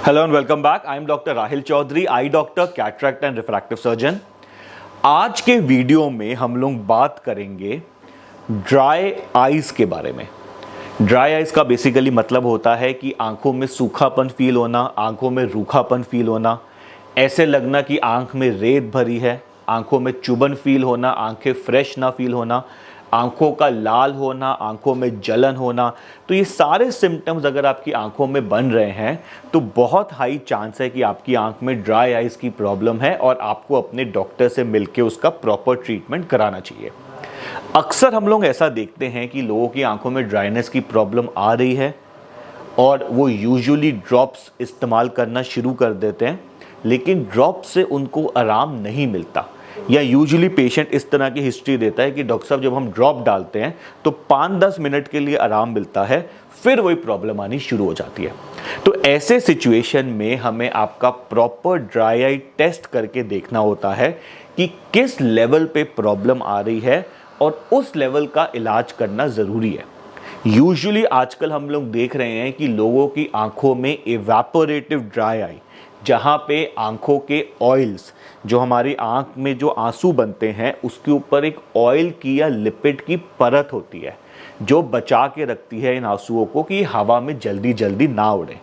Hello and welcome back. I am Dr. Rahil Chaudhary, eye doctor, cataract and refractive surgeon. आज के video में हम लोग बात करेंगे ड्राई आइज के बारे में। ड्राई आइज का बेसिकली मतलब होता है कि आंखों में सूखापन फील होना, आंखों में रूखापन फील होना, ऐसे लगना कि आंख में रेत भरी है, आंखों में चुभन फील होना, आंखें फ्रेश ना फील होना, आंखों का लाल होना, आंखों में जलन होना। तो ये सारे सिम्टम्स अगर आपकी आंखों में बन रहे हैं तो बहुत हाई चांस है कि आपकी आंख में ड्राई आइज की प्रॉब्लम है और आपको अपने डॉक्टर से मिलकर उसका प्रॉपर ट्रीटमेंट कराना चाहिए। अक्सर हम लोग ऐसा देखते हैं कि लोगों की आंखों में ड्राइनेस की प्रॉब्लम आ रही है और वो यूजुअली ड्रॉप्स इस्तेमाल करना शुरू कर देते हैं, लेकिन ड्रॉप से उनको आराम नहीं मिलता। या यूजुअली पेशेंट इस तरह की हिस्ट्री देता है कि डॉक्टर साहब जब हम ड्रॉप डालते हैं तो 5-10 मिनट के लिए आराम मिलता है, फिर वही प्रॉब्लम आनी शुरू हो जाती है। तो ऐसे सिचुएशन में हमें आपका प्रॉपर ड्राई आई टेस्ट करके देखना होता है कि किस लेवल पे प्रॉब्लम आ रही है और उस लेवल का इलाज करना ज़रूरी है। यूजुअली आजकल हम लोग देख रहे हैं कि लोगों की आंखों में इवेपोरेटिव ड्राई आई, जहाँ पे आंखों के ऑयल्स, जो हमारी आंख में जो आंसू बनते हैं उसके ऊपर एक ऑयल की या लिपिड की परत होती है जो बचा के रखती है इन आंसुओं को कि हवा में जल्दी जल्दी ना उड़े।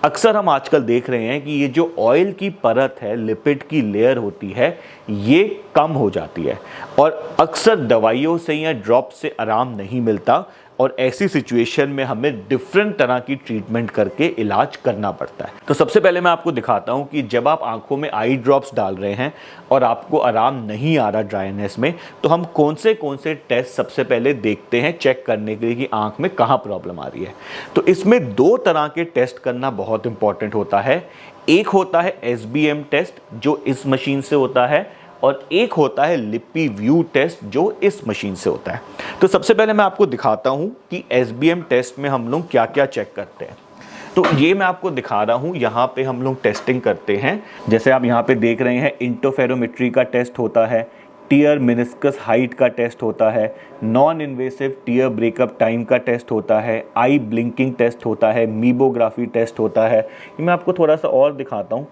अक्सर हम आजकल देख रहे हैं कि ये जो ऑयल की परत है, लिपिड की लेयर होती है, ये कम हो जाती है और अक्सर दवाइयों से या ड्रॉप से आराम नहीं मिलता और ऐसी सिचुएशन में हमें डिफरेंट तरह की ट्रीटमेंट करके इलाज करना पड़ता है। तो सबसे पहले मैं आपको दिखाता हूं कि जब आप आंखों में आई ड्रॉप्स डाल रहे हैं और आपको आराम नहीं आ रहा ड्राइनेस में, तो हम कौन से टेस्ट सबसे पहले देखते हैं चेक करने के लिए कि आंख में कहाँ प्रॉब्लम आ रही है। तो इसमें 2 तरह के टेस्ट करना बहुत इंपॉर्टेंट होता है। एक होता है SBM टेस्ट जो इस मशीन से होता है और एक होता है लिपी-व्यू टेस्ट जो इस मशीन से होता है। तो सबसे पहले मैं आपको दिखाता हूं कि SBM टेस्ट में हम लोग क्या क्या चेक करते हैं। तो ये मैं आपको दिखा रहा हूं, यहाँ पे हम लोग टेस्टिंग करते हैं। जैसे आप यहाँ पे देख रहे हैं, इंटरफेरोमेट्री का टेस्ट होता है, टीयर मेनिस्कस हाइट का टेस्ट होता है, non invasive tear breakup time का टेस्ट होता है, आई ब्लिंकिंग टेस्ट होता है, मीबोग्राफी टेस्ट होता है। मैं आपको थोड़ा सा और दिखाता हूँ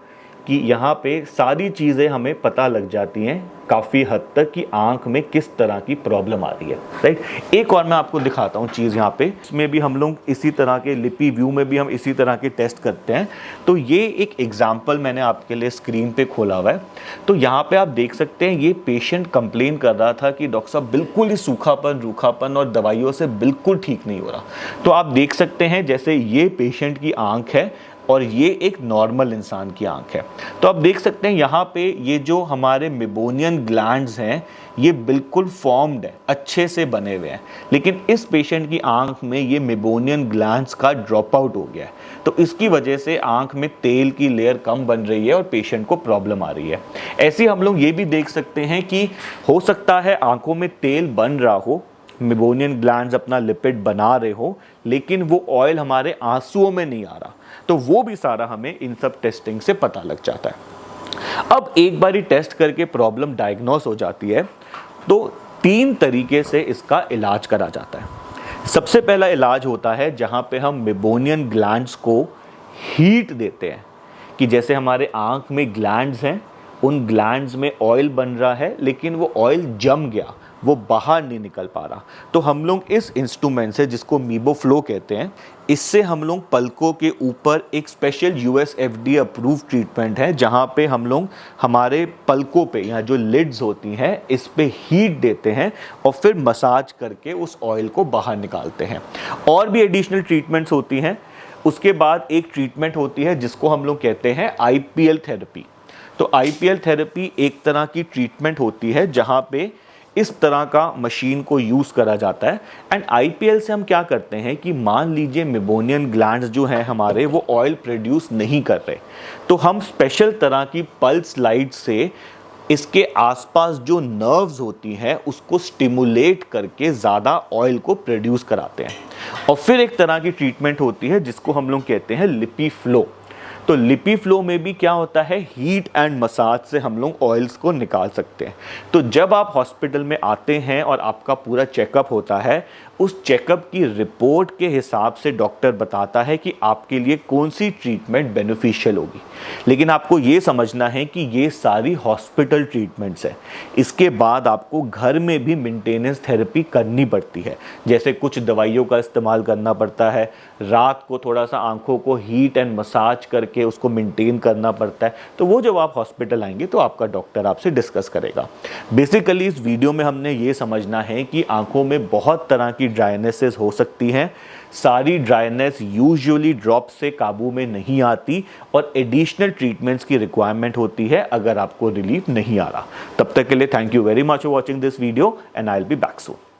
कि यहाँ पे सारी चीज़ें हमें पता लग जाती हैं काफ़ी हद तक कि आंख में किस तरह की प्रॉब्लम आ रही है, राइट। एक और मैं आपको दिखाता हूँ चीज़ यहाँ पे, इसमें भी हम लोग इसी तरह के लिपी-व्यू में भी हम इसी तरह के टेस्ट करते हैं। तो ये एक एग्जाम्पल मैंने आपके लिए स्क्रीन पे खोला हुआ है। तो यहाँ पे आप देख सकते हैं, ये पेशेंट कंप्लेन कर रहा था कि डॉक्टर साहब बिल्कुल ही सूखापन, रूखापन और दवाइयों से बिल्कुल ठीक नहीं हो रहा। तो आप देख सकते हैं जैसे ये पेशेंट की आँख है और ये एक नॉर्मल इंसान की आंख है। तो आप देख सकते हैं यहाँ पे ये जो हमारे मेबोनियन ग्लैंड्स हैं ये बिल्कुल फॉर्म्ड है, अच्छे से बने हुए हैं, लेकिन इस पेशेंट की आंख में ये मेबोनियन ग्लैंड्स का ड्रॉप आउट हो गया है। तो इसकी वजह से आंख में तेल की लेयर कम बन रही है और पेशेंट को प्रॉब्लम आ रही है। ऐसे हम लोग ये भी देख सकते हैं कि हो सकता है आंखों में तेल बन रहा हो, मेबोनियन ग्लैंड्स अपना लिपिड बना रहे हो, लेकिन वो ऑयल हमारे आंसुओं में नहीं आ रहा। तो वो भी सारा हमें इन सब टेस्टिंग से पता लग जाता है। अब एक बारी टेस्ट करके प्रॉब्लम डायग्नोस हो जाती है तो 3 तरीके से इसका इलाज करा जाता है। सबसे पहला इलाज होता है जहां पे हम मेबोनियन ग्लैंड्स को हीट देते हैं, कि जैसे हमारे आंख में ग्लैंड्स हैं, उन ग्लैंड्स में ऑयल बन रहा है लेकिन वो ऑयल जम गया, वो बाहर नहीं निकल पा रहा। तो हम लोग इस इंस्ट्रूमेंट से, जिसको MiBo-Flow कहते हैं, इससे हम लोग पलकों के ऊपर एक special US FDA approve treatment है जहाँ पे हम लोग हमारे पलकों पे, यहाँ जो लिड्स होती हैं, इस पे हीट देते हैं और फिर मसाज करके उस ऑयल को बाहर निकालते हैं। और भी एडिशनल ट्रीटमेंट्स होती हैं। उसके बाद एक ट्रीटमेंट होती है जिसको हम लोग कहते हैं IPL थेरेपी। तो IPL थेरेपी एक तरह की ट्रीटमेंट होती है जहाँ पे इस तरह का मशीन को यूज़ करा जाता है। एंड IPL से हम क्या करते हैं कि मान लीजिए मेबोनियन ग्लैंड्स जो हैं हमारे, वो ऑयल प्रोड्यूस नहीं कर रहे, तो हम स्पेशल तरह की पल्स लाइट से इसके आसपास जो नर्व्स होती हैं उसको स्टिमुलेट करके ज़्यादा ऑयल को प्रोड्यूस कराते हैं। और फिर एक तरह की ट्रीटमेंट होती है जिसको हम लोग कहते हैं लिपी-फ्लो। तो लिपी-फ्लो में भी क्या होता है, हीट एंड मसाज से हम लोग ऑयल्स को निकाल सकते हैं। तो जब आप हॉस्पिटल में आते हैं और आपका पूरा चेकअप होता है, उस चेकअप की रिपोर्ट के हिसाब से डॉक्टर बताता है कि आपके लिए कौन सी ट्रीटमेंट बेनिफिशियल होगी। लेकिन आपको ये समझना है कि ये सारी हॉस्पिटल ट्रीटमेंट्स है। इसके बाद आपको घर में भी मेंटेनेंस थेरेपी करनी पड़ती है, जैसे कुछ दवाइयों का इस्तेमाल करना पड़ता है, रात को थोड़ा सा आंखों को हीट एंड मसाज करके उसको मेंटेन करना पड़ता है। तो वो जब आप हॉस्पिटल आएंगे तो आपका डॉक्टर आपसे डिस्कस करेगा। बेसिकली इस वीडियो में हमने ये समझना है कि आंखों में बहुत तरह की ड्राइनेसेस हो सकती हैं। सारी ड्राइनेस यूजुअली ड्रॉप से काबू में नहीं आती और एडिशनल ट्रीटमेंट्स की रिक्वायरमेंट होती है अगर आपको रिलीफ नहीं आ रहा। तब तक के लिए thank you very much for watching this video and I will be back soon.